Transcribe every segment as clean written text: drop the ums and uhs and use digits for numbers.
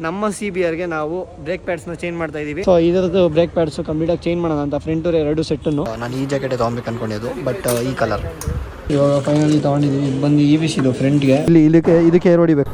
ನಮ್ಮ CBRಗೆ ನಾವು break ಪ್ಯಾಡ್ಸ್ನ change ಮಾಡ್ತಾ ಇದೀವಿ. ಸೊ ಇದರದ್ದು ಬ್ರೇಕ್ ಪ್ಯಾಡ್ಸ್ ಕಂಪ್ಲೀಟ್ ಆಗಿ ಚೇಂಜ್ ಮಾಡೋಣ ಅಂತ ಫ್ರಂಟ್ ಎರಡು ಸೆಟ್ ಅನ್ನು ನಾನು ಈ ಜಾಕೆಟ್ ತಗೊಬೇಕು ಅನ್ಕೊಂಡಿದ್ದು, ಬಟ್ ಈ ಕಲರ್ ಇವಾಗ ಫೈನಲಿ ತಗೊಂಡಿದೀವಿ. ಬಂದು EBC ಇದು ಫ್ರಂಟ್ಗೆ ಇಲ್ಲಿ ಇದಕ್ಕೆ ಏರ್ ಹೊಡಿಬೇಕು.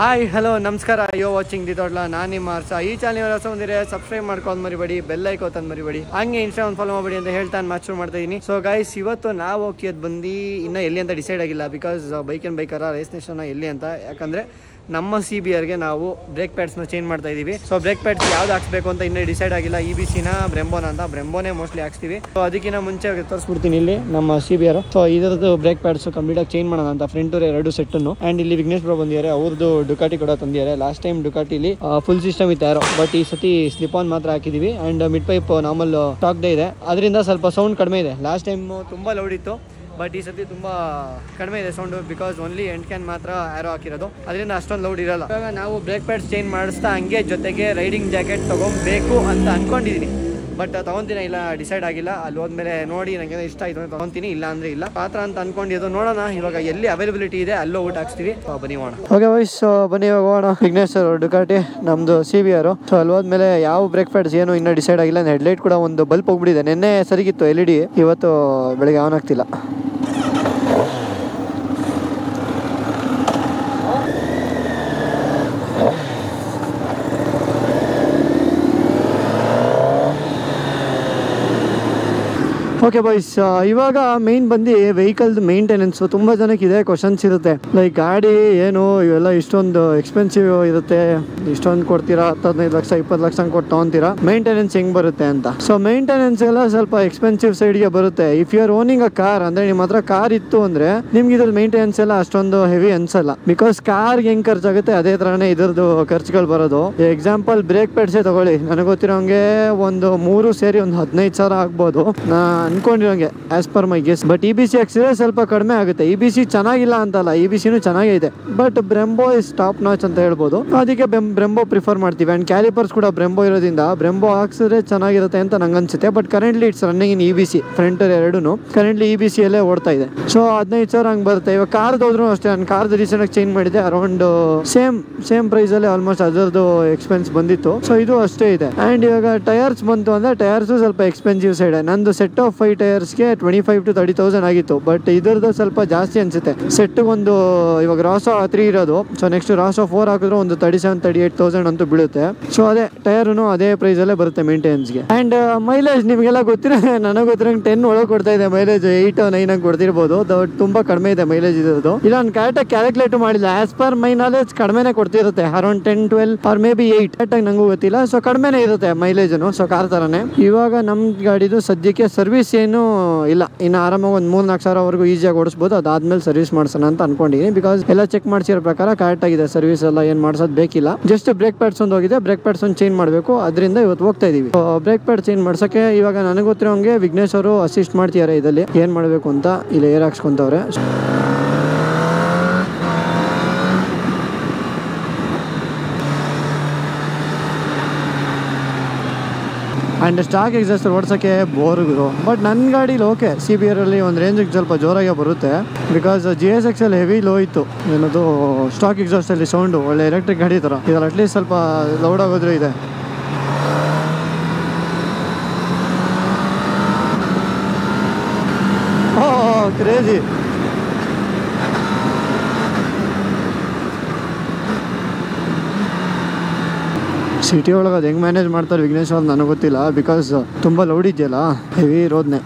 ಹಾಯ್ ಹಲೋ ನಮಸ್ಕಾರ, ಯೋ ವಾಚಿಂಗ್ ದಿ ತೊಡ್ಲ. ನಾನು ನಿಮ್ಮ ಹರ್ಷ. ಈ ಚಾನಲ್ ಹೊಸ ಬಂದಿರೆ ಸಬ್ಸ್ಕ್ರೈಬ್ ಮಾಡ್ಕೊಂಡು ಮರಿಬೇಡಿ, ಬೆಲ್ ಐಕಾನ್ ತಂದು ಮರಿಬೇಡಿ, ಹಂಗೆ ಇನ್ಸ್ಟಾಗ್ರಾಮ್ ಫಾಲೋ ಮಾಡಬೇಡಿ ಅಂತ ಹೇಳ್ತಾ ಮ್ಯಾಚ್ ಶುರು ಮಾಡ್ತಾ ಇದೀನಿ. ಸೊ ಗೈಸ್, ಇವತ್ತು ನಾವು ಹೋಗ್ತಿದ್ದು ಬಂದು ಇನ್ನೂ ಎಲ್ಲಿ ಅಂತ ಡಿಸೈಡ್ ಆಗಿಲ್ಲ. ಬಿಕಾಸ್ ಬೈಕ್ ಆ್ಯಂಡ್ ಬೈಕರ ರೇಸ್ ನೇಷನ್ ಎಲ್ಲಿ ಅಂತ. ಯಾಕಂದರೆ ನಮ್ಮ CBRಗೆ ನಾವು ಬ್ರೇಕ್ ಪ್ಯಾಡ್ಸ್ನ ಚೇಂಜ್ ಮಾಡ್ತಾ ಇದೀವಿ. ಸೊ ಬ್ರೇಕ್ ಪ್ಯಾಡ್ಸ್ ಯಾವ್ದು ಹಾಕ್ಸ್ಬೇಕು ಅಂತ ಇನ್ನೂ ಡಿಸೈಡ್ ಆಗಿಲ್ಲ. EBCನ ಬ್ರೆಂಬೋನ ಅಂತ. ಬ್ರೆಂಬೋನೇ ಮೋಸ್ಟ್ಲಿ ಹಾಕ್ಸ್ತೀವಿ. ಸೊ ಅದಕ್ಕಿಂತ ಮುಂಚೆ ತೋರಿಸ್ಬಿಡ್ತೀನಿ ಇಲ್ಲಿ ನಮ್ಮ CBR. ಸೊ ಇದರದ್ದು ಬ್ರೇಕ್ ಪ್ಯಾಡ್ಸ್ ಕಂಪ್ಲೀಟ್ ಆಗಿ ಚೇಂಜ್ ಮಾಡೋಣ ಅಂತ ಫ್ರಂಟ್ ಎರಡು ಸೆಟ್ ಅನ್ನು. ಅಂಡ್ ಇಲ್ಲಿ ವಿಘ್ನೇಶ್ ಬ್ರೋ ಬಂದಿದ್ದಾರೆ. ಅವ್ರದ್ದು ಡುಕಾಟಿ ಕೂಡ ತಂದಿದ್ದಾರೆ. ಲಾಸ್ಟ್ ಟೈಮ್ ಡುಕಾಟಿಲಿ ಫುಲ್ ಸಿಸ್ಟಮ್ ಇತ್ತು ಯಾರೋ, ಬಟ್ ಈ ಸತಿ ಸ್ಲಿಪ್ ಆನ್ ಮಾತ್ರ ಹಾಕಿದೀವಿ. And mid pipe normal stock ಇದೆ, ಅದರಿಂದ ಸ್ವಲ್ಪ ಸೌಂಡ್ ಕಡಿಮೆ ಇದೆ. ಲಾಸ್ಟ್ ಟೈಮ್ ತುಂಬಾ ಲೌಡ್ ಇತ್ತು, ಬಟ್ ಈ ಸತಿ ತುಂಬಾ ಕಡಿಮೆ ಇದೆ sound. Because only end can ಮಾತ್ರ ಆರೋ ಹಾಕಿರೋದು, ಅದರಿಂದ ಅಷ್ಟೊಂದು ಲೌಡ್ ಇರಲ್ಲ. ಇವಾಗ ನಾವು ಬ್ರೇಕ್ ಪ್ಯಾಡ್ಸ್ ಚೇಂಜ್ ಮಾಡಿಸ್ತಾ ಹಂಗೆ ಜೊತೆಗೆ ರೈಡಿಂಗ್ ಜಾಕೆಟ್ ತಗೊಬೇಕು ಅಂತ ಅನ್ಕೊಂಡಿದೀನಿ. ಬಟ್ ತಗೊಂತೀನಿ ಇಲ್ಲ ಡಿಸೈಡ್ ಆಗಿಲ್ಲ. ಅಲ್ಲಿ ಹೋದ್ಮೇಲೆ ನೋಡಿ ನನಗೆ ಇಷ್ಟ ಆಯ್ತು ಅಂತ ತಗೊಂತೀನಿ, ಇಲ್ಲ ಅಂದ್ರೆ ಇಲ್ಲ ಪಾತ್ರ ಅಂತ ಅನ್ಕೊಂಡಿದ್ದು. ನೋಡೋಣ ಇವಾಗ ಎಲ್ಲಿ ಅವೈಲಬಿಲಿಟಿ ಇದೆ ಅಲ್ಲೋ ಊಟ ಹಾಕ್ಸ್ತೀವಿ. ಬನ್ನಿ ಹೋಗೋಣ. ಓಕೆ ವೈಸ್, ಬನ್ನಿ ಇವಾಗ ಹೋಗೋಣ. ವಿಘ್ನೇಶ್ ಡುಕಾಟಿ, ನಮ್ದು CBR. ಸೊ ಅಲ್ಲಿ ಹೋದ್ಮೇಲೆ ಯಾವ ಬ್ರೇಕ್ ಪ್ಯಾಡ್ಸ್ ಏನು ಇನ್ನೂ ಡಿಸೈಡ್ ಆಗಿಲ್ಲ. ಹೆಡ್ಲೈಟ್ ಕೂಡ ಒಂದು ಬಲ್ಪ್ ಹೋಗ್ಬಿಟ್ಟಿದೆ. ನಿನ್ನೆ ಸರಿಗಿತ್ತು LED, ಇವತ್ತು ಬೆಳಿಗ್ಗೆ ಆನ್ ಆಗ್ತಿಲ್ಲ. ಓಕೆ ಬಾಯ್ಸ್, ಇವಾಗ ಮೇನ್ ಬಂದು ವೆಹಿಕಲ್ದು ಮೇಂಟೆನೆನ್ಸ್. ತುಂಬ ಜನಕ್ಕೆ ಇದೆ ಕ್ವಶನ್ಸ್ ಇರುತ್ತೆ. ಲೈಕ್ ಗಾಡಿ ಏನು ಇವೆಲ್ಲ ಇಷ್ಟೊಂದು ಎಕ್ಸ್ಪೆನ್ಸಿವ್ ಇರುತ್ತೆ, ಇಷ್ಟೊಂದು ಕೊಡ್ತೀರಾ, 15 ಲಕ್ಷ 20 ಲಕ್ಷ ಕೊಟ್ಟು ತೊಗೊತೀರಾ, ಮೇಂಟೆನೆನ್ಸ್ ಹೆಂಗೆ ಬರುತ್ತೆ ಅಂತ. ಸೊ ಮೇಂಟೆನೆನ್ಸ್ ಎಲ್ಲ ಸ್ವಲ್ಪ ಎಕ್ಸ್ಪೆನ್ಸಿವ್ ಸೈಡ್ಗೆ ಬರುತ್ತೆ. If you are owning a car, ಅಂದರೆ ನಿಮ್ಮ ಹತ್ರ ಕಾರ್ ಇತ್ತು ಅಂದರೆ ನಿಮ್ಗೆ ಇದ್ರದ್ದು ಮೇಂಟೆನೆನ್ಸ್ ಎಲ್ಲ ಅಷ್ಟೊಂದು ಹೆವಿ ಅನ್ಸಲ್ಲ. ಬಿಕಾಸ್ ಕಾರ್ಗೆ ಹೆಂಗೆ ಖರ್ಚಾಗುತ್ತೆ ಅದೇ ಥರನೇ ಇದ್ರದ್ದು ಖರ್ಚುಗಳು ಬರೋದು. ಎಕ್ಸಾಂಪಲ್ ಬ್ರೇಕ್ ಪ್ಯಾಡ್ಸೇ ತಗೊಳ್ಳಿ, ನನಗೆ ಗೊತ್ತಿರೋಂಗೆ ಒಂದು 3 ಸೇರಿ ಒಂದು 15,000 ಆಗ್ಬೋದು ಅನ್ಕೊಂಡಿರೋಂಗೆ as per my guess. But EBC ಹಾಕ್ಸಿದ್ರೆ ಸ್ವಲ್ಪ ಕಡಿಮೆ ಆಗುತ್ತೆ. EBC ಚೆನ್ನಾಗಿಲ್ಲ ಅಂತಲ್ಲ, EBCನೂ ಚೆನ್ನಾಗೇ ಇದೆ, but Brembo is top notch ಅಂತ ಹೇಳ್ಬೋದು. ಅದಕ್ಕೆ ಬ್ರೆಂಬೋ ಪ್ರಿಫರ್ ಮಾಡ್ತೀವಿ. ಅಂಡ್ ಕ್ಯಾಲಿಪರ್ಸ್ ಕೂಡ ಬ್ರೆಂಬೋ ಇರೋದ್ರಿಂದ ಬ್ರೆಂಬೋ ಹಾಕ್ಸಿದ್ರೆ ಚೆನ್ನಾಗಿರುತ್ತೆ ಅಂತ ನಂಗೆ ಅನ್ಸುತ್ತೆ. But currently it's running in EBC. Front ಎರಡೂ ಕರೆಂಟ್ಲಿ EBC ಅಲ್ಲೇ ಓಡ್ತಾ ಇದೆ. ಸೊ 15,000 ಹಂಗೆ ಬರುತ್ತೆ. ಇವಾಗ ಕಾರ್ದು ಹೋದ್ರು ಅಷ್ಟೇ. ನಾನು ಕಾರ್ದು ರೀಸೆಂಟಾಗಿ ಚೇಂಜ್ ಮಾಡಿದೆ. ಅರೌಂಡ್ ಸೇಮ್ ಪ್ರೈಸ್ ಅಲ್ಲಿ ಆಲ್ಮೋಸ್ಟ್ ಅದರದ್ದು ಎಕ್ಸ್ಪೆನ್ಸ್ ಬಂದಿತ್ತು. ಸೊ ಇದು ಅಷ್ಟೇ ಇದೆ. ಅಂಡ್ ಇವಾಗ ಟೈರ್ಸ್ ಬಂತು ಅಂದ್ರೆ ಟೈರ್ಸ್ ಸ್ವಲ್ಪ ಎಕ್ಸ್ಪೆನ್ಸಿವ್ ಸೈಡ್. ನಂದು ಸೆಟ್ ಆಫ್ 5 ಟೈರ್ಸ್ಗೆ 25,000 to 30,000 ಆಗಿತ್ತು. ಬಟ್ ಇದ್ರದ್ದು ಸ್ವಲ್ಪ ಜಾಸ್ತಿ ಅನ್ಸುತ್ತೆ. ಸೆಟ್ಗೆ ಒಂದು ಇವಾಗ ರಾಸೋ 3 ಇರೋದು. ಸೊ ನೆಕ್ಸ್ಟ್ ರಾಸೋ 4 ಹಾಕಿದ್ರೆ ಒಂದು 37,000-38,000 ಅಂತೂ ಬೀಳುತ್ತೆ. ಸೊ ಅದೇ ಟೈರ್ನು ಅದೇ ಪ್ರೈಸ್ ಅಲ್ಲೇ ಬರುತ್ತೆ ಮೇಂಟೆನೆನ್ಸ್ಗೆ. ಅಂಡ್ ಮೈಲೇಜ್ ನಿಮಗೆಲ್ಲ ಗೊತ್ತಿರೋ, ನನಗೆ ಗೊತ್ತಿರಂಗೆ 10 ಒಳಗೆ ಕೊಡ್ತಾ ಇದೆ ಮೈಲೇಜ್. 8-9 ಕೊಡ್ತಿರ್ಬೋದು. ತುಂಬಾ ಕಡಿಮೆ ಇದೆ ಮೈಲೇಜ್ ಇರೋದು. ಇಲ್ಲ ನಾನು ಕರೆಕ್ಟಾಗಿ ಕ್ಯಾಲ್ಕುಲೇಟ್ ಮಾಡಿಲ್ಲ. ಆಸ್ ಪರ್ ಮೈ ನಾಲೆಜ್ ಕಡಿಮೆನೇ ಕೊಡ್ತಿರುತ್ತೆ. Around 10-12 or maybe 8. ಕರೆಕ್ಟಾಗಿ ನಂಗೂ ಗೊತ್ತಿಲ್ಲ. ಸೊ ಕಡಿಮೆನೇ ಇರುತ್ತೆ ಮೈಲೇಜ್ನು. ಸೊ ಕಾರ್ ಥರನೇ. ಇವಾಗ ನಮ್ಮ ಗಾಡಿದು ಸದ್ಯಕ್ಕೆ ಸರ್ವಿಸ್ ಏನು ಇಲ್ಲ. ಇನ್ನು ಆರಾಮಾಗಿ ಒಂದು 3-4 ಸಾವಿರವರೆಗೂ ಈಸಿಯಾಗಿ ಓಡಿಸ್ಬೋದು. ಅದಾದ್ಮೇಲೆ ಸರ್ವಿಸ್ ಮಾಡ್ಸೋಣ ಅಂತ ಅನ್ಕೊಂಡಿದ್ದೀನಿ. ಬಿಕಾಸ್ ಎಲ್ಲ ಚೆಕ್ ಮಾಡಿಸಿರೋ ಪ್ರಕಾರ ಕರೆಕ್ಟ್ ಆಗಿದೆ. ಸರ್ವಿಸ್ ಎಲ್ಲ ಏನು ಮಾಡ್ಸೋದು ಬೇಕಿಲ್ಲ. ಜಸ್ಟ್ ಬ್ರೇಕ್ ಪ್ಯಾಡ್ಸ್ ಒಂದು ಹೋಗಿದೆ. ಬ್ರೇಕ್ ಪ್ಯಾಡ್ಸ್ ಒಂದು ಚೇಂಜ್ ಮಾಡಬೇಕು. ಅದರಿಂದ ಇವತ್ತು ಹೋಗ್ತಾ ಇದೀವಿ. ಬ್ರೇಕ್ ಪ್ಯಾಡ್ ಚೇಂಜ್ ಮಾಡ್ಸೋಕ್ಕೆ ಇವಾಗ ನನಗೆ ಗೊತ್ತಿರೋಂಗೆ ವಿಘ್ನೇಶ್ ಅವರು ಅಸಿಸ್ಟ್ ಮಾಡ್ತಿದ್ದಾರೆ. ಇದರಲ್ಲಿ ಏನು ಮಾಡಬೇಕು ಅಂತ ಇಲ್ಲಿ ಏರ್ ಹಾಕ್ಸ್ಕೊಂತವ್ರೆ. ಆ್ಯಂಡ್ ಸ್ಟಾಕ್ ಎಕ್ಸಾಸ್ಟರ್ ಓಡಿಸೋಕ್ಕೆ ಬೋರ್ಗಳು. ಬಟ್ ನನ್ನ ಗಾಡೀಲಿ ಓಕೆ, CBR ಅಲ್ಲಿ ಒಂದು ರೇಂಜಿಗೆ ಸ್ವಲ್ಪ ಜೋರಾಗೆ ಬರುತ್ತೆ. ಬಿಕಾಸ್ GSX ಅಲ್ಲಿ ಹೆವಿ ಲೋ ಇತ್ತು. ಏನದು ಸ್ಟಾಕ್ ಎಕ್ಸಾಸ್ಟಲ್ಲಿ ಸೌಂಡು ಒಳ್ಳೆ ಎಲೆಕ್ಟ್ರಿಕ್ ಗಾಡಿ ಥರ. ಇದ್ರಲ್ಲಿ ಅಟ್ಲೀಸ್ಟ್ ಸ್ವಲ್ಪ ಲೌಡ್ ಆಗೋದ್ರೂ ಇದೆ. ಕ್ರೇಜಿ. ಸಿಟಿ ಒಳಗೆ ಅದು ಹೆಂಗೆ ಮ್ಯಾನೇಜ್ ಮಾಡ್ತಾರೆ ವಿಘ್ನೇಶ್ ಅವ್ರು ನನಗೆ ಗೊತ್ತಿಲ್ಲ. ಬಿಕಾಸ್ ತುಂಬ ಲೌಡ್ ಇದೆಯಲ್ಲ, ಹೆವಿ ರೋಡ್ನೇ.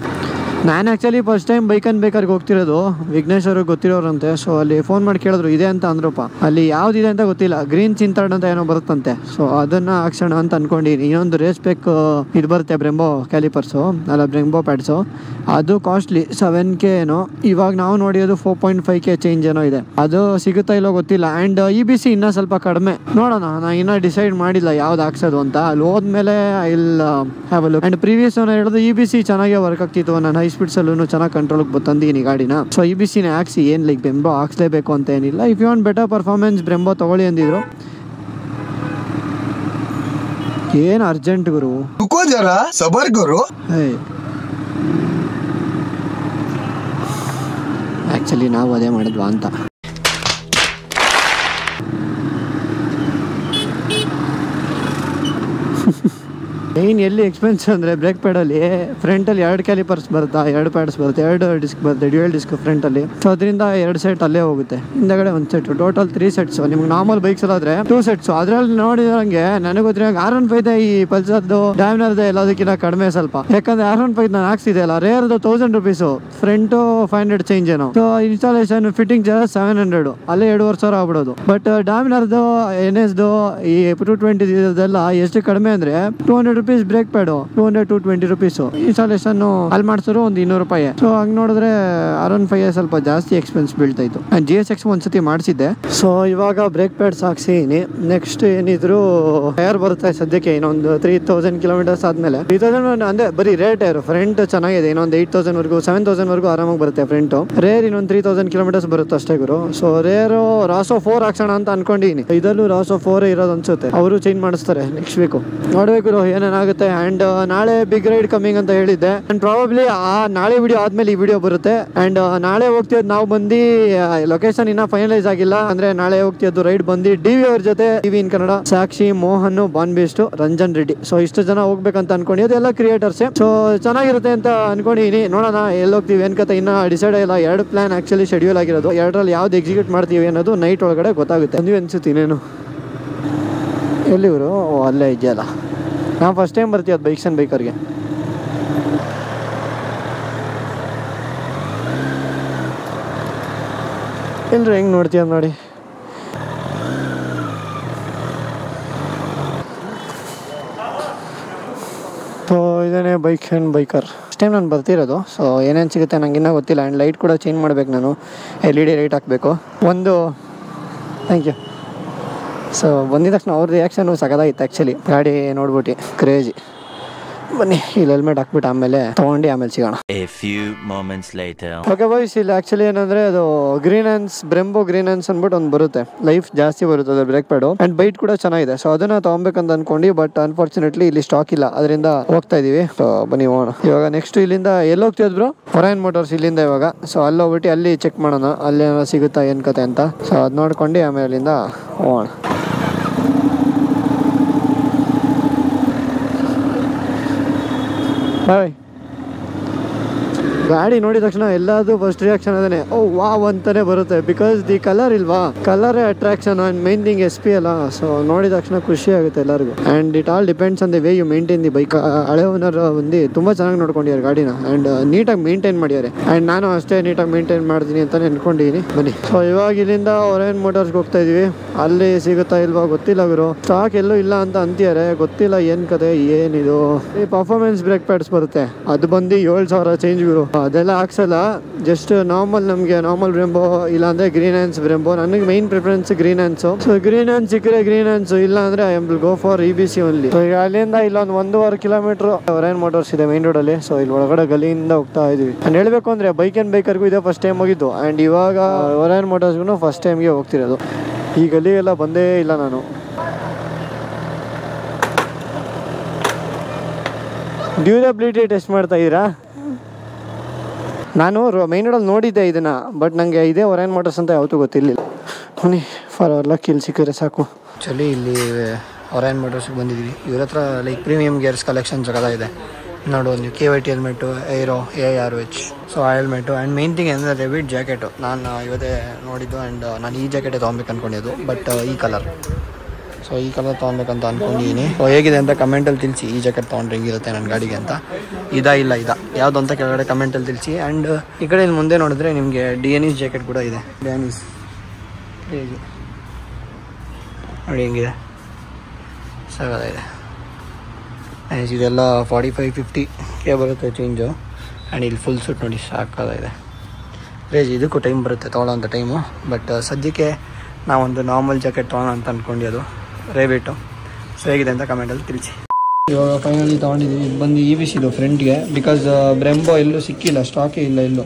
ನಾನು actually first time bike and ಬೈಕರ್ಗೆ ಹೋಗ್ತಿರೋದು. ವಿಘ್ನೇಶ್ ಅವ್ರಿಗೆ ಗೊತ್ತಿರೋರಂತೆ. ಸೊ ಅಲ್ಲಿ ಫೋನ್ ಮಾಡಿ ಕೇಳಿದ್ರು ಇದೆ ಅಂತ ಅಂದ್ರಪ್ಪ. ಅಲ್ಲಿ ಯಾವುದಿದೆ ಅಂತ ಗೊತ್ತಿಲ್ಲ. ಗ್ರೀನ್ ಚಿಂತಾಡ್ ಅಂತ ಏನೋ ಬರುತ್ತಂತೆ. ಸೊ ಅದನ್ನು ಹಾಕ್ಸೋಣ ಅಂತ ಅನ್ಕೊಂಡಿನಿ. ಇನ್ನೊಂದು ರೇಸ್ ಬೇಕ್ ಇದು ಬರುತ್ತೆ, ಬ್ರೆಂಬೋ ಕ್ಯಾಲಿಪರ್ಸು ಅಲ್ಲ ಬ್ರೆಂಬೋ ಪ್ಯಾಡ್ಸು. ಅದು ಕಾಸ್ಟ್ಲಿ 7K ಏನೋ. ಇವಾಗ ನಾವು ನೋಡಿರೋದು 4.5K ಚೇಂಜ್ ಏನೋ ಇದೆ. ಅದು ಸಿಗುತ್ತಾ ಇಲ್ಲೋ ಗೊತ್ತಿಲ್ಲ. ಆ್ಯಂಡ್ EBC ಇನ್ನೂ ಸ್ವಲ್ಪ ಕಡಿಮೆ. ನೋಡೋಣ, ನಾನು ಇನ್ನೂ ಡಿಸೈಡ್ ಮಾಡಿಲ್ಲ ಯಾವ್ದು ಹಾಕ್ಸೋದು ಅಂತ. ಅಲ್ಲಿ ಹೋದ್ಮೇಲೆ ಇಲ್ಲ have a look. And previous ಅವ್ನು ಹೇಳಿದ್ರು EBC ಚೆನ್ನಾಗೇ ವರ್ಕ್ ಆಗ್ತಿತ್ತು. ನಾನು ಹೈ ಸ್ಪೀಡ್ಸಲ್ಲೂ ಚೆನ್ನಾಗಿ ಕಂಟ್ರೋಲ್ಗೆ ತಂದಿದ್ದೀನಿ ಗಾಡಿನ. ಸೊ EBCನ ಹಾಕ್ಸಿ, ಏನು ಲೈಕ್ ಬ್ರೆಂಬೋ ಹಾಕ್ಸ್ಲೇಬೇಕು ಅಂತ ಏನಿಲ್ಲ. If you want better performance Brembo ತೊಗೊಳ್ಳಿ ಅಂದಿದ್ರು. ಏನು ಅರ್ಜೆಂಟ್ ಗುರು, रुको जरा सबर करो. ಆ್ಯಕ್ಚುಲಿ ನಾವು ಅದೇ ಮಾಡಿದ್ವಾ ಅಂತ. ಮೇನ್ ಎಲ್ಲಿ ಎಕ್ಸ್ಪೆನ್ಸಿವ್ ಅಂದರೆ ಬ್ರೇಕ್ ಪ್ಯಾಡಲ್ಲಿ ಫ್ರಂಟಲ್ಲಿ 2 ಕ್ಯಾಲಿಪರ್ಸ್ ಬರುತ್ತಾ, 2 ಪ್ಯಾಡ್ಸ್ ಬರುತ್ತೆ, 2 ಡಿಸ್ಕ್ ಬರುತ್ತೆ, ಡ್ಯೂಯಲ್ ಡಿಸ್ಕ್ ಫ್ರಂಟಲ್ಲಿ. ಸೊ ಅದರಿಂದ 2 ಸೆಟ್ ಅಲ್ಲೇ ಹೋಗುತ್ತೆ, ಹಿಂದಗಡೆ 1 ಸೆಟ್, ಟೋಟಲ್ 3 ಸೆಟ್ಸ್. ನಿಮ್ಗೆ ನಾರ್ಮಲ್ ಬೈಕ್ಸ್ ಆದರೆ 2 ಸೆಟ್ಸ್. ಅದ್ರಲ್ಲಿ ನೋಡಿದಂಗೆ ನನಗೆ ಗೊತ್ತಿರೋ R15 ಈ ಪಲ್ಸರ್ದು ಡ್ಯಾಮ್ನರ್ದು ಎಲ್ಲದಕ್ಕಿಂತ ಕಡಿಮೆ ಸ್ವಲ್ಪ. ಯಾಕಂದ್ರೆ R15 ನಾನು ಹಾಕ್ಸಿದೆ ಅಲ್ಲ, ರೇರ್ದು 1000 ರೂಪೀಸು, ಫ್ರಂಟು 500 ಚೇಂಜ್ ಏನೋ. ಸೊ ಇನ್ಸ್ಟಾಲೇಷನ್ ಫಿಟ್ಟಿಂಗ್ ಚಾರ್ಜ್ 700, ಅಲ್ಲೇ 2,500 ಆಗ್ಬಿಡೋದು. ಬಟ್ ಡ್ಯಾಮ್ನರ್ದು NSದು ಈ 220 ಇದೆಲ್ಲ ಎಷ್ಟು ಕಡಿಮೆ ಅಂದರೆ 200 rupees break pad, 200-220 rupees. Installation ಅಲ್ಲಿ ಮಾಡಿಸಿದ್ರು ಒಂದು 200 ರೂಪಾಯಿ. ಸೊ ಹಂಗೆ ನೋಡಿದ್ರೆ R15 ಸ್ವಲ್ಪ ಜಾಸ್ತಿ ಎಕ್ಸ್ಪೆನ್ಸ್ ಬೀಳ್ತಾಯಿತ್ತು. ನಾನು GSX ಒಂದ್ಸತಿ ಮಾಡಿಸಿದ್ದೆ. ಸೊ ಇವಾಗ ಬ್ರೇಕ್ ಪ್ಯಾಡ್ಸ್ ಹಾಕ್ಸಿನಿ. ನೆಕ್ಸ್ಟ್ ಏನಿದ್ರು ಟೈರ್ ಬರುತ್ತೆ ಸದ್ಯಕ್ಕೆ ಇನ್ನೊಂದು 3000 ಕಿಲೋಮೀಟರ್ಸ್ ಆದಮೇಲೆ. 3000 ಅಂದರೆ ಬರೀ ರೇರ್ ಟೈರ್. ಫ್ರಂಟ್ ಚೆನ್ನಾಗಿದೆ, ಇನ್ನೊಂದು 8000 7000 ಆರಾಮಾಗಿ ಬರುತ್ತೆ ಫ್ರಂಟು. ರೇರ್ ಇನ್ನೊಂದು 3000 ಕಿಲೋಮೀಟರ್ಸ್ ಬರುತ್ತೆ ಅಷ್ಟೇ ಗುರು. ಸೊ ರೇರು ರಾಸೋ 4 ಹಾಕ್ಸೋಣ ಅಂತ ಅನ್ಕೊಂಡಿದ್ದೀನಿ. ಇದರಲ್ಲೂ ರಾಸೋ 4 ಇರೋದು ಅನ್ಸುತ್ತೆ. ಅವರು ಚೇಂಜ್ ಮಾಡಿಸ್ತಾರೆ ನೆಕ್ಸ್ಟ್ ವೀಕು, ನೋಡ್ಬೇಕು ಏನೇನಾಗುತ್ತೆ. ಆ್ಯಂಡ್ ನಾಳೆ ಬಿಗ್ ರೈಡ್ ಕಮ್ಮಿಂಗ್ ಅಂತ ಹೇಳಿದ್ದೆ. ಆ್ಯಂಡ್ ಪ್ರಾಬಬ್ಲಿ ನಾಳೆ ವಿಡಿಯೋ ಆದಮೇಲೆ ಈ ವಿಡಿಯೋ ಬರುತ್ತೆ. ಆ್ಯಂಡ್ ನಾಳೆ ಹೋಗ್ತಿರೋದು ನಾವು ಬಂದು ಲೊಕೇಶನ್ ಇನ್ನೂ ಫೈನಲೈಸ್ ಆಗಿಲ್ಲ. ಅಂದರೆ ನಾಳೆ ಹೋಗ್ತಿರೋದು ರೈಡ್ ಬಂದು DV ಅವ್ರ ಜೊತೆ, DV ಇನ್ ಕನ್ನಡ, ಸಾಕ್ಷಿ, ಮೋಹನ್, ಬಾನ್ ಬೇಸ್ಟ್, ರಂಜನ್ ರೆಡ್ಡಿ. ಸೊ ಇಷ್ಟು ಜನ ಹೋಗ್ಬೇಕಂತ ಅನ್ಕೊಂಡಿದ್ದು, ಎಲ್ಲ ಕ್ರಿಯೇಟರ್ಸೇ. ಸೊ ಚೆನ್ನಾಗಿರುತ್ತೆ ಅಂತ ಅನ್ಕೊಂಡಿದ್ದೀನಿ. ನೋಡೋಣ ಎಲ್ಲಿ ಹೋಗ್ತೀವಿ ಏನು ಕತೆ ಇನ್ನೂ ಡಿಸೈಡ್ ಆಗಿಲ್ಲ. 2 ಪ್ಲಾನ್ ಆ್ಯಕ್ಚುಲಿ ಶೆಡ್ಯೂಲ್ ಆಗಿರೋದು. 2ರಲ್ಲಿ ಯಾವ್ದು ಎಕ್ಸಿಕ್ಯೂಟ್ ಮಾಡ್ತೀವಿ ಅನ್ನೋದು ನೈಟ್ ಒಳಗಡೆ ಗೊತ್ತಾಗುತ್ತೆ. ನೀವು ಅನ್ಸುತ್ತೆ ಇನ್ನೇನು ಎಲ್ಲಿ ಇವರು ಅಲ್ಲೇ ಇದೆಯಲ್ಲ. ನಾವು ಫಸ್ಟ್ ಟೈಮ್ ಬರ್ತೀವಿ ಅದು ಬೈಕ್ಸ್ ಆ್ಯಂಡ್ ಬೈಕರ್ಗೆ. ಎಲ್ಲರೂ ಹೆಂಗೆ ನೋಡ್ತೀಯ ನೋಡಿ. ಸೊ ಇದೇನೇ bike and biker. First time ನಾನು ಬರ್ತಿರೋದು. ಸೊ ಏನೇನು ಸಿಗುತ್ತೆ ನಂಗೆ ಇನ್ನೂ ಗೊತ್ತಿಲ್ಲ. ಆ್ಯಂಡ್ ಲೈಟ್ ಕೂಡ ಚೇಂಜ್ ಮಾಡಬೇಕು ನಾನು. LED ಲೈಟ್ ಹಾಕಬೇಕು ಒಂದು. Thank you. ಸೊ ಬಂದಿದ ತಕ್ಷಣ ಅವ್ರ ರಿಯಾಕ್ಷನು ಸಗದಾಗಿತ್ತು ಆ್ಯಕ್ಚುಲಿ. ಗಾಡಿ ನೋಡ್ಬಿಟ್ಟು ಕ್ರೇಜಿ. ಬನ್ನಿ ಇಲ್ಲಿ ಹೆಲ್ಮೆಟ್ ಹಾಕ್ಬಿಟ್ಟು ಆಮೇಲೆ ತೊಗೊಂಡು ಆಮೇಲೆ ಸಿಗೋಣ. ಓಕೆ ಬಾಯ್ಸ್, ಇಲ್ಲಿ ಆ್ಯಕ್ಚುಲಿ ಏನಂದರೆ ಅದು ಗ್ರೀನ್ಹ್ಯಾನ್ಸ್, ಬ್ರೆಂಬೋ ಗ್ರೀನ್ಹ್ಯಾನ್ಸ್ ಅಂದ್ಬಿಟ್ಟು ಒಂದು ಬರುತ್ತೆ. ಲೈಫ್ ಜಾಸ್ತಿ ಬರುತ್ತೆ ಅದು ಬ್ರೇಕ್ ಪ್ಯಾಡು. ಆ್ಯಂಡ್ ಬೈಟ್ ಕೂಡ ಚೆನ್ನಾಗಿದೆ. ಸೊ ಅದನ್ನು ತೊಗೊಬೇಕಂತ ಅನ್ಕೊಂಡು, ಬಟ್ ಅನ್ಫಾರ್ಚುನೇಟ್ಲಿ ಇಲ್ಲಿ ಸ್ಟಾಕ್ ಇಲ್ಲ. ಅದರಿಂದ ಹೋಗ್ತಾ ಇದೀವಿ. ಸೊ ಬನ್ನಿ ಹೋಗೋಣ. ಇವಾಗ ನೆಕ್ಸ್ಟ್ ಇಲ್ಲಿಂದ ಎಲ್ಲಿ ಹೋಗ್ತಿದ್ರು ಒರೈನ್ ಮೋಟರ್ಸ್ ಇಲ್ಲಿಂದ ಇವಾಗ. ಸೊ ಅಲ್ಲಿ ಹೋಗ್ಬಿಟ್ಟು ಅಲ್ಲಿ ಚೆಕ್ ಮಾಡೋಣ, ಅಲ್ಲಿ ಸಿಗುತ್ತಾ ಏನು ಕತೆ ಅಂತ. ಸೊ ಅದು ನೋಡ್ಕೊಂಡು ಆಮೇಲೆ ಅಲ್ಲಿಂದ ಹೋಗೋಣ. ಬಾಯ್. ಗಾಡಿ ನೋಡಿದ ತಕ್ಷಣ ಎಲ್ಲಾದು ಫಸ್ಟ್ ರಿಯಾಕ್ಷನ್ ಅದನ್ನೇ, ಓ ವಾವ್ ಅಂತಾನೆ ಬರುತ್ತೆ. ಬಿಕಾಸ್ ದಿ ಕಲರ್ ಇಲ್ವಾ, ಕಲರೇ attraction. And main thing SP ಅಲ್ಲ. ಸೊ ನೋಡಿದ ತಕ್ಷಣ ಖುಷಿ ಆಗುತ್ತೆ ಎಲ್ಲರಿಗೂ. And it all depends on the way you maintain the bike. ಹಳೆ ಓನರ್ ಬಂದು ತುಂಬ ಚೆನ್ನಾಗಿ ನೋಡ್ಕೊಂಡಿದ್ದಾರೆ ಗಾಡಿನ. ಆ್ಯಂಡ್ ನೀಟಾಗಿ ಮೇಂಟೈನ್ ಮಾಡಿದ್ದಾರೆ. ಆ್ಯಂಡ್ ನಾನು ಅಷ್ಟೇ ನೀಟಾಗಿ ಮೇಂಟೈನ್ ಮಾಡ್ತೀನಿ ಅಂತಲೇ ಅನ್ಕೊಂಡಿದ್ದೀನಿ. ಬನ್ನಿ. ಸೊ ಇವಾಗ ಇಲ್ಲಿಂದ ಒರೈನ್ ಮೋಟರ್ಸ್ಗೆ ಹೋಗ್ತಾ ಇದೀವಿ. ಅಲ್ಲಿ ಸಿಗುತ್ತಾ ಇಲ್ವಾ ಗೊತ್ತಿಲ್ಲ ಗುರು. ಸ್ಟಾಕ್ ಎಲ್ಲೂ ಇಲ್ಲ ಅಂತ ಅಂತಿದ್ದಾರೆ, ಗೊತ್ತಿಲ್ಲ ಏನು ಕತೆ ಏನಿದು. ಈ ಪರ್ಫಾರ್ಮೆನ್ಸ್ ಬ್ರೇಕ್ ಪ್ಯಾಡ್ಸ್ ಬರುತ್ತೆ, ಅದು ಬಂದು 7000 ಚೇಂಜ್ ಗುರು. ಅದೆಲ್ಲ ಹಾಕ್ಸಲ್ಲ, ಜಸ್ಟ್ ನಾರ್ಮಲ್ ನಮಗೆ ನಾರ್ಮಲ್ ಬ್ರೆಂಬೋ, ಇಲ್ಲಾಂದರೆ ಗ್ರೀನ್ಹ್ಯಾನ್ಸ್ ಬ್ರೆಂಬೋ. ನನಗೆ ಮೈನ್ ಪ್ರಿಫರೆನ್ಸ್ ಗ್ರೀನ್ಹ್ಯಾನ್ಸು. ಸೊ ಗ್ರೀನ್ಹ್ಯಾನ್ಸ್ ಸಿಕ್ಕರೆ ಗ್ರೀನ್ಹ್ಯಾನ್ಸು, ಇಲ್ಲ ಅಂದರೆ I will go for EBC only. So ಈಗ ಅಲ್ಲಿಂದ ಇಲ್ಲೊಂದು 1.5 ಕಿಲೋಮೀಟ್ರ್ ಒರೈನ್ ಮೋಟರ್ಸ್ ಇದೆ ಮೈನ್ ರೋಡಲ್ಲಿ. ಸೊ ಇಲ್ಲಿ ಒಳಗಡೆ ಗಲಿಯಿಂದ ಹೋಗ್ತಾ ಇದೀವಿ. ನಾನು ಹೇಳಬೇಕು ಅಂದರೆ ಬೈಕ್ ಆ್ಯಂಡ್ ಬೈಕರ್ಗೂ ಇದೇ ಫಸ್ಟ್ ಟೈಮ್ ಹೋಗಿದ್ದು. ಆ್ಯಂಡ್ ಇವಾಗ ಒರೈನ್ ಮೋಟರ್ಸ್ಗೂ ಫಸ್ಟ್ ಟೈಮ್ಗೆ ಹೋಗ್ತಿರೋದು. ಈ ಗಲ್ಲಿಗೆಲ್ಲ ಬಂದೇ ಇಲ್ಲ ನಾನು. ಡ್ಯೂರಬಿಲಿಟಿ ಟೆಸ್ಟ್ ಮಾಡ್ತಾ ಇದ್ದೀರಾ? ನಾನು ಮೈನ್ ರೋಡಲ್ಲಿ ನೋಡಿದ್ದೆ ಇದನ್ನು, ಬಟ್ ನನಗೆ ಇದೇ ಒರೈನ್ ಮೋಟರ್ಸ್ ಅಂತ ಯಾವತ್ತೂ ಗೊತ್ತಿರಲಿಲ್ಲ. ಬನ್ನಿ, ಫಾರ್ ಅವರ್ ಲಕ್ ಇಲ್ಲಿ ಸಿಕ್ಕಿದ್ರೆ ಸಾಕು. ಆ್ಯಕ್ಚುಲಿ ಇಲ್ಲಿ ಒರೈನ್ ಮೋಟರ್ಸ್ಗೆ ಬಂದಿದ್ದೀವಿ. ಇವ್ರ ಹತ್ರ ಲೈಕ್ ಪ್ರೀಮಿಯಮ್ ಗೇರ್ಸ್ ಕಲೆಕ್ಷನ್ ಜಗದಾಗಿದೆ. ನೋಡು, ನೀವು KYT helmet, aero ARH. So ಆ ಹೆಲ್ಮೆಟು. ಆ್ಯಂಡ್ ಮೇನ್ ಥಿಂಗ್ ಅಂದರೆ ರೆವಿಟ್ ಜಾಕೆಟು ನಾನು ಇವತ್ತೇ ನೋಡಿದ್ದು. ಆ್ಯಂಡ್ ನಾನು ಈ ಜಾಕೆಟೇ ತೊಗೊಬೇಕು ಅಂದ್ಕೊಂಡಿದ್ದು, ಬಟ್ ಈ ಕಲರ್. ಸೊ ಈ ಕಲರ್ ತೊಗೊಬೇಕಂತ ಅಂದ್ಕೊಂಡಿದ್ದೀನಿ. ಸೊ ಹೇಗಿದೆ ಅಂತ ಕಮೆಂಟಲ್ಲಿ ತಿಳಿಸಿ. ಈ ಜಾಕೆಟ್ ತೊಗೊಂಡ್ರೆ ಹೆಂಗಿರುತ್ತೆ ನನ್ನ ಗಾಡಿಗೆ ಅಂತ. ಇಲ್ಲ ಯಾವುದು ಅಂತ ಕೆಳಗಡೆ ಕಮೆಂಟಲ್ಲಿ ತಿಳಿಸಿ. ಆ್ಯಂಡ್ ಈ ಕಡೆ ಇಲ್ಲಿ ಮುಂದೆ ನೋಡಿದ್ರೆ ನಿಮಗೆ DNS ಜಾಕೆಟ್ ಕೂಡ ಇದೆ. DNS ನೋಡಿ ಹೆಂಗಿದೆ, ಸಾಕಾಗಿದೆ. ಇದೆಲ್ಲ 45-50K ಬರುತ್ತೆ ಚೇಂಜು. ಆ್ಯಂಡ್ ಇಲ್ಲಿ ಫುಲ್ ಸೂಟ್ ನೋಡಿ ಸಾಕಾಗಿದೆ. ಇದಕ್ಕೂ ಟೈಮ್ ಬರುತ್ತೆ ತೊಗೊಳ್ಳೋಂಥ ಟೈಮು. ಬಟ್ ಸದ್ಯಕ್ಕೆ ನಾವೊಂದು ನಾರ್ಮಲ್ ಜಾಕೆಟ್ ತೊಗೊಳ್ಳೋಣ ಅಂತ ಅಂದ್ಕೊಂಡಿದ್ದು, ರೇಬಿಟ್ಟು. ಸೊ ಹೇಗಿದೆ ಅಂತ ಕಮೆಂಟಲ್ಲಿ ತಿಳಿಸಿ. ಇವಾಗ ಫೈನಲಿ ತೊಗೊಂಡಿದ್ದೀವಿ. ಇದು ಬಂದು EBC ಫ್ರಂಟ್ಗೆ. ಬಿಕಾಸ್ ಬ್ರೆಂಬೋ ಎಲ್ಲೂ ಸಿಕ್ಕಿಲ್ಲ, ಸ್ಟಾಕೇ ಇಲ್ಲ ಎಲ್ಲೂ.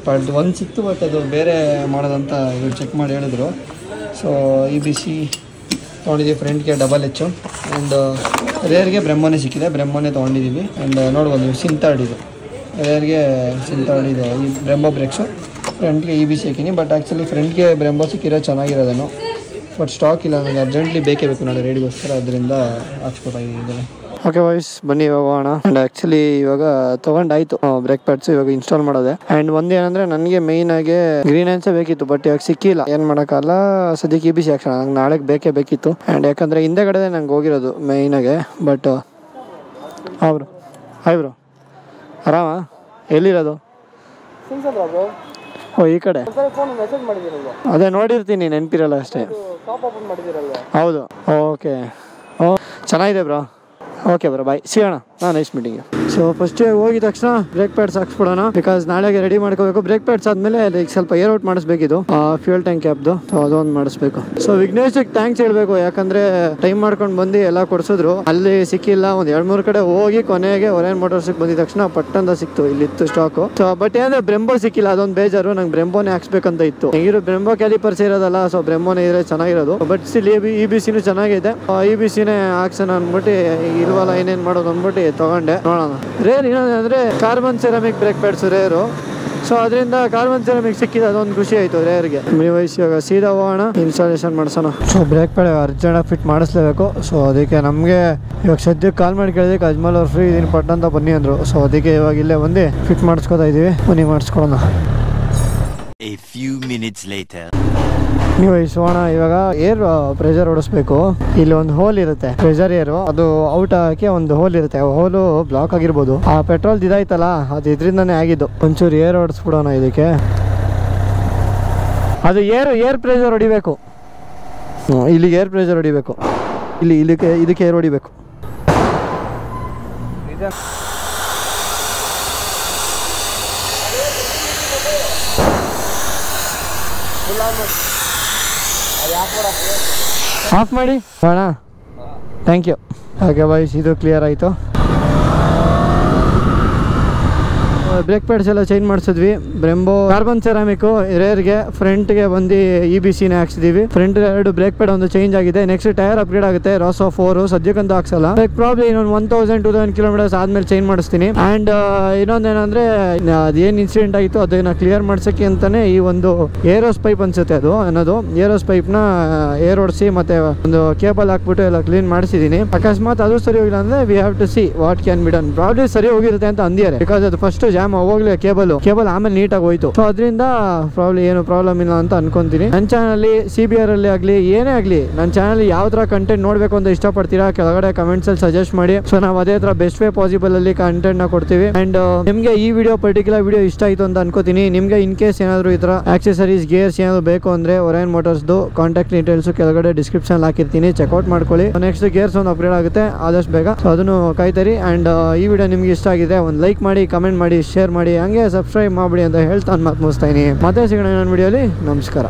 ಬಟ್ ಒಂದು ಸಿಕ್ತು, ಬಟ್ ಅದು ಬೇರೆ ಮಾಡೋದಂತ ಇವರು ಚೆಕ್ ಮಾಡಿ ಹೇಳಿದ್ರು. ಸೊ EBC ತೊಗೊಂಡಿದ್ದೀವಿ ಫ್ರಂಟ್ಗೆ, ಡಬಲ್ H. ಆ್ಯಂಡ್ ರೇರ್ಗೆ ಬ್ರೆಂಬೋನೇ ಸಿಕ್ಕಿದೆ, ಬ್ರೆಂಬೋನೇ ತೊಗೊಂಡಿದ್ದೀವಿ. ಆ್ಯಂಡ್ ನೋಡ್ಬೋದು ನೀವು ಸಿಂತಾರ್ಡ್ ಇದು ರೇರ್ಗೆ ಸಿಂತಾರ್ಡ್ ಇದು ಈ ಬ್ರೆಂಬೋ ಬ್ರೇಕ್ಸು. ಫ್ರಂಟ್ಗೆ EBC ಹಾಕಿನಿ, ಬಟ್ ಆ್ಯಕ್ಚುಲಿ ಫ್ರಂಟ್ಗೆ ಬ್ರೆಂಬೋ ಸಿಕ್ಕಿರೋ ಚೆನ್ನಾಗಿರೋದೇನು, ಬಟ್ ಸ್ಟಾಕ್ ಇಲ್ಲ, ನನಗೆ ಅರ್ಜೆಂಟ್ಲಿ ಬೇಕೇ ಬೇಕು ನಾಳೆ ರೇಡಿಗೋಸ್ಕರ, ಅದರಿಂದ ಹಾಕ್ಸ್ಕೊತಾಯಿದ್ದೀನಿ. ಓಕೆ ವಾಯ್ಸ್ ಬನ್ನಿ ಇವಾಗ ಹೋಗೋಣ. ಆ್ಯಂಡ್ ಆ್ಯಕ್ಚುಲಿ ಇವಾಗ ತೊಗೊಂಡಾಯ್ತು ಬ್ರೇಕ್ ಪ್ಯಾಡ್ಸು, ಇವಾಗ ಇನ್ಸ್ಟಾಲ್ ಮಾಡೋದೆ. ಆ್ಯಂಡ್ ಒಂದೇನಂದರೆ ನನಗೆ ಮೇಯ್ನಾಗಿ ಗ್ರೀನ್ ಆನ್ಸೇ ಬೇಕಿತ್ತು, ಬಟ್ ಇವಾಗ ಸಿಕ್ಕಿಲ್ಲ, ಏನು ಮಾಡೋಕ್ಕಲ್ಲ. ಸದ್ಯಕ್ಕೆ EBC ಹಾಕ್ಸೋಣ, ನಂಗೆ ನಾಳೆಗೆ ಬೇಕೇ ಬೇಕಿತ್ತು. ಆ್ಯಂಡ್ ಯಾಕಂದರೆ ಹಿಂದೆಗಡೆ ನಂಗೆ ಹೋಗಿರೋದು ಮೇಯ್ನಾಗೆ. ಬಟ್ ಅವರು ಹಾಯ್ ಬ್ರೋ, ಆರಾಮ? ಎಲ್ಲಿರೋದು? ಓ ಈ ಕಡೆ. ಅದೇ ನೋಡಿರ್ತೀನಿ, ನೆನಪಿರಲ್ಲ ಅಷ್ಟೇ. ಹೌದು. ಓಕೆ. ಓ ಚೆನ್ನಾಗಿದೆ ಬ್ರೋ. ಓಕೆ ಬ್ರೋ, ಬಾಯ್, ಸಿಗೋಣ. Nice meeting. ಸೊ ಫಸ್ಟ್ ಹೋಗಿದ ತಕ್ಷಣ ಬ್ರೇಕ್ ಪ್ಯಾಡ್ಸ್ ಹಾಕ್ಸ್ಬಿಡೋಣ, ಬಿಕಾಸ್ ನಾಳೆಗೆ ರೆಡಿ ಮಾಡ್ಕೋಬೇಕು. ಬ್ರೇಕ್ ಪ್ಯಾಡ್ಸ್ ಆದಮೇಲೆ ಲೈಕ್ ಸ್ವಲ್ಪ ಏರ್ ಔಟ್ ಮಾಡಿಸ್ಬೇಕಿದು ಫ್ಯೂಯಲ್ ಟ್ಯಾಂಕ್ ಕ್ಯಾಪ್ದು, ಸೊ ಅದೊಂದು ಮಾಡಿಸ್ಬೇಕು. ಸೊ ವಿಘ್ನೇಶ್ಗೆ ಥ್ಯಾಂಕ್ಸ್ ಹೇಳ್ಬೇಕು, ಯಾಕಂದರೆ ಟೈಮ್ ಮಾಡ್ಕೊಂಡು ಬಂದು ಎಲ್ಲ ಕೊಡಿಸಿದ್ರು, ಅಲ್ಲಿ ಸಿಕ್ಕಿಲ್ಲ. ಒಂದು 2-3 ಕಡೆ ಹೋಗಿ ಕೊನೆಗೆ ಒರೇನ್ ಮೋಟರ್ಸಿಗೆ ಬಂದಿದ ತಕ್ಷಣ ಪಟ್ಟಂದ ಸಿಕ್ತು, ಇಲ್ಲಿತ್ತು ಸ್ಟಾಕು. ಸೊ ಬಟ್ ಏನಂದ್ರೆ ಬ್ರೆಂಬೋ ಸಿಕ್ಕಿಲ್ಲ, ಅದೊಂದು ಬೇಜಾರು. ನಂಗೆ ಬ್ರೆಂಬೋನೇ ಹಾಕ್ಸ್ಬೇಕಂತ ಇತ್ತು. ಈಗಿರೋ ಬ್ರೆಂಬೋ ಕ್ಯಾಲಿಪರ್ಸ್ ಇರೋದಲ್ಲ, ಸೊ ಬ್ರೆಂಬೋನೇ ಇದ್ರೆ ಚೆನ್ನಾಗಿರೋದು. ಬಟ್ ಸ್ಟಿಲ್ EBCನೂ ಚೆನ್ನಾಗಿದೆ, EBCನೇ ಹಾಕ್ಸೋಣ ಅಂದ್ಬಿಟ್ಟು ಇಲ್ವಲ್ಲ ಏನೇನು ಮಾಡೋದು ಅಂದ್ಬಿಟ್ಟು ತೊಗೊಂಡೆ. ನೋಡೋಣ. ರೇರ್ ಏನಂದರೆ carbon ceramic brake pads rare, so ಅದರಿಂದ ಕಾರ್ಬನ್ ಸೆರಾಮಿಕ್ ಸಿಕ್ಕಿದೆ, ಅದೊಂದು ಖುಷಿ ಆಯಿತು ರೇರ್ಗೆ. ವಯಸ್ಸು ಇವಾಗ ಸೀದಾ ಹೋಗೋಣ, ಇನ್ಸ್ಟಾಲೇಷನ್ ಮಾಡ್ಸೋಣ. ಸೊ ಬ್ರೇಕ್ ಪ್ಯಾಡ್ ಅರ್ಜೆಂಟಾಗಿ ಫಿಟ್ ಮಾಡಿಸ್ಲೇಬೇಕು. ಸೊ ಅದಕ್ಕೆ ನಮಗೆ ಇವಾಗ ಸದ್ಯಕ್ಕೆ ಕಾಲ್ ಮಾಡಿ ಕೇಳಿದಕ್ಕೆ ಅಜ್ಮಲ್ ಅವ್ರು ಫ್ರೀ ಇದೀನಿ ಪಟ್ಟ ಅಂತ ಬನ್ನಿ ಅಂದರು. ಸೊ ಅದಕ್ಕೆ ಇವಾಗ ಇಲ್ಲೇ ಬಂದು ಫಿಟ್ ಮಾಡಿಸ್ಕೊತಾ ಇದ್ದೀವಿ, ಬನ್ನಿ ಮಾಡಿಸ್ಕೊಳೋಣ. A few minutes later. ನೀವು ಇಸೋಣ. ಇವಾಗ ಏರ್ ಪ್ರೆಷರ್ ಓಡಿಸ್ಬೇಕು. ಇಲ್ಲಿ ಒಂದು ಹೋಲ್ ಇರುತ್ತೆ, ಪ್ರೆಷರ್ ಏರು, ಅದು ಔಟ್ ಹಾಕಿ ಒಂದು ಹೋಲ್ ಇರುತ್ತೆ, ಹೋಲು ಬ್ಲಾಕ್ ಆಗಿರ್ಬೋದು. ಆ ಪೆಟ್ರೋಲ್ ಇದಾಯ್ತಲ್ಲ, ಅದು ಇದರಿಂದಾನೇ ಆಗಿದ್ದು. ಒಂಚೂರು ಏರ್ ಓಡಿಸ್ಬಿಡೋಣ ಇದಕ್ಕೆ. ಅದು ಏರ್ ಪ್ರೆಷರ್ ಹೊಡಿಬೇಕು, ಇಲ್ಲಿಗೆ ಏರ್ ಪ್ರೆಷರ್ ಹೊಡಿಬೇಕು, ಇದಕ್ಕೆ ಏರ್ ಹೊಡಿಬೇಕು. ಆಫ್ ಮಾಡಿ ಬೇಡ, ಥ್ಯಾಂಕ್ ಯು. ಓಕೆ ಬಾಯ್ಸ್, ಇದು ಕ್ಲಿಯರ್ ಆಯಿತು. ಬ್ರೇಕ್ ಪ್ಯಾಡ್ಸ್ ಎಲ್ಲ ಚೇಂಜ್ ಮಾಡಿಸಿದ್ವಿ. ಬ್ರೆಂಬೋ ಕಾರ್ಬನ್ ಸೆರಾಮಿಕ್ಕು ರೇರ್ಗೆ, ಫ್ರಂಟ್ಗೆ ಬಂದು EBCನೇ ಹಾಕ್ಸಿದೀವಿ. ಫ್ರಂಟ್ 2 ಬ್ರೇಕ್ ಪ್ಯಾಡ್ ಒಂದು ಚೇಂಜ್ ಆಗಿದೆ. ನೆಕ್ಸ್ಟ್ ಟೈರ್ ಅಪ್ಗ್ರೇಡ್ ಆಗುತ್ತೆ, ರಾಸೋ 4 ಸದ್ಯಕ್ಕಂತೂ ಹಾಕ್ಸಲ್ಲ. ಲೈಕ್ ಪ್ರಾಬ್ಲಿ ಇನ್ನೊಂದು 1000-2000 ಕಿಲೋಮೀಟರ್ಸ್ ಆದ್ಮೇಲೆ ಚೇಂಜ್ ಮಾಡಿಸ್ತೀನಿ. ಆ್ಯಂಡ್ ಇನ್ನೊಂದೇನಂದ್ರೆ ಅದೇನು ಇನ್ಸಿಡೆಂಟ್ ಆಯಿತು ಅದನ್ನ ಕ್ಲಿಯರ್ ಮಾಡ್ಸೋಕ್ಕೆ ಅಂತಾನೆ ಈ ಒಂದು ಏರೋಸ್ ಪೈಪ್ ಅನ್ಸುತ್ತೆ ಅದು ಅನ್ನೋದು, ಏರೋಸ್ ಪೈಪ್ನ ಏರ್ ಹೊಡಿಸಿ ಮತ್ತೆ ಒಂದು ಕೇಬಲ್ ಹಾಕ್ಬಿಟ್ಟು ಎಲ್ಲ ಕ್ಲೀನ್ ಮಾಡಿಸಿದ್ದೀನಿ. ಅಕಸ್ಮಾತ್ ಅದು ಸರಿ ಹೋಗಿಲ್ಲ ಅಂದ್ರೆ we have to see what can be done. Probably ಸರಿ ಹೋಗಿರುತ್ತೆ ಅಂತ ಅಂದಿದ್ದಾರೆ, ಬಿಕಾಸ್ ಅದು ಫಸ್ಟ್ ಜಾಮ್ ಹೋಗ್ಲಿ ಕೇಬಲ್ ಆಮೇಲೆ ನೀಟಾಗಿ ಹೋಯ್ತು. ಸೊ ಅದರಿಂದ ಪ್ರಾಬ್ಲಿ ಏನು ಪ್ರಾಬ್ಲಮ್ ಇಲ್ಲ ಅಂತ ಅನ್ಕೊಂತೀನಿ. ನನ್ನ ಚಾನಲ್ CBR ಅಲ್ಲಿ ಆಗಲಿ ಏನೇ ಆಗಲಿ, ನನ್ನ ಚಾನಲ್ ಯಾವ ತರ ಕಂಟೆಂಟ್ ನೋಡ್ಬೇಕು ಅಂತ ಇಷ್ಟಪಡ್ತೀರಾ ಕೆಳಗಡೆ ಕಮೆಂಟ್ಸ್ ಅಲ್ಲಿ ಸಜೆಸ್ಟ್ ಮಾಡಿ. ಸೊ ನಾವು ಅದೇ ತರ ಬೆಸ್ಟ್ ವೇ ಪಾಸಿಬಲ್ ಅಲ್ಲಿ ಕಂಟೆಂಟ್ ನ ಕೊಡ್ತೀವಿ. ಅಂಡ್ ನಿಮ್ಗೆ ಈ ಪರ್ಟಿಕ್ಯುಲರ್ ವಿಡಿಯೋ ಇಷ್ಟ ಆಯ್ತು ಅಂತ ಅನ್ಕೋತೀನಿ. ನಿಮ್ಗೆ ಇನ್ ಕೇಸ್ ಏನಾದ್ರು ಈ ತರ ಆಕ್ಸೆಸರೀಸ್ ಗೇರ್ಸ್ ಏನಾದ್ರು ಬೇಕು ಅಂದ್ರೆ ಒರೇನ್ ಮೋಟರ್ಸ್ದು ಕಾಂಟ್ಯಾಕ್ಟ್ ಡೀಟೇಲ್ಸ್ ಕೆಳಗಡೆ ಡಿಸ್ಕ್ರಿಪ್ಷನ್ ಹಾಕಿರ್ತೀನಿ, ಚೆಕ್ಔಟ್ ಮಾಡ್ಕೊಳ್ಳಿ. ನೆಕ್ಸ್ಟ್ ಗೇರ್ಸ್ ಒಂದು ಅಪ್ಗ್ರೇಡ್ ಆಗುತ್ತೆ ಆದಷ್ಟು ಬೇಗ, ಸೊ ಅದನ್ನು ಕಾಯ್ತರಿ. ಅಂಡ್ ಈ ವಿಡಿಯೋ ನಿಮ್ಗೆ ಇಷ್ಟ ಆಗಿದೆ ಒಂದು ಲೈಕ್ ಮಾಡಿ, ಕಮೆಂಟ್ ಮಾಡಿ, ಶೇರ್ ಮಾಡಿ, ಹಂಗೆ ಸಬ್ಸ್ಕ್ರೈಬ್ ಮಾಡ್ಬಿಡಿ ಅಂತ ಹೇಳ್ತಾ ಮಾತು ಮುಗಿಸ್ತಾ ಇದೀನಿ. ಮತ್ತೆ ಸಿಗೋಣ ಇನ್ನೊಂದು ವಿಡಿಯೋಲಿ. ನಮಸ್ಕಾರ.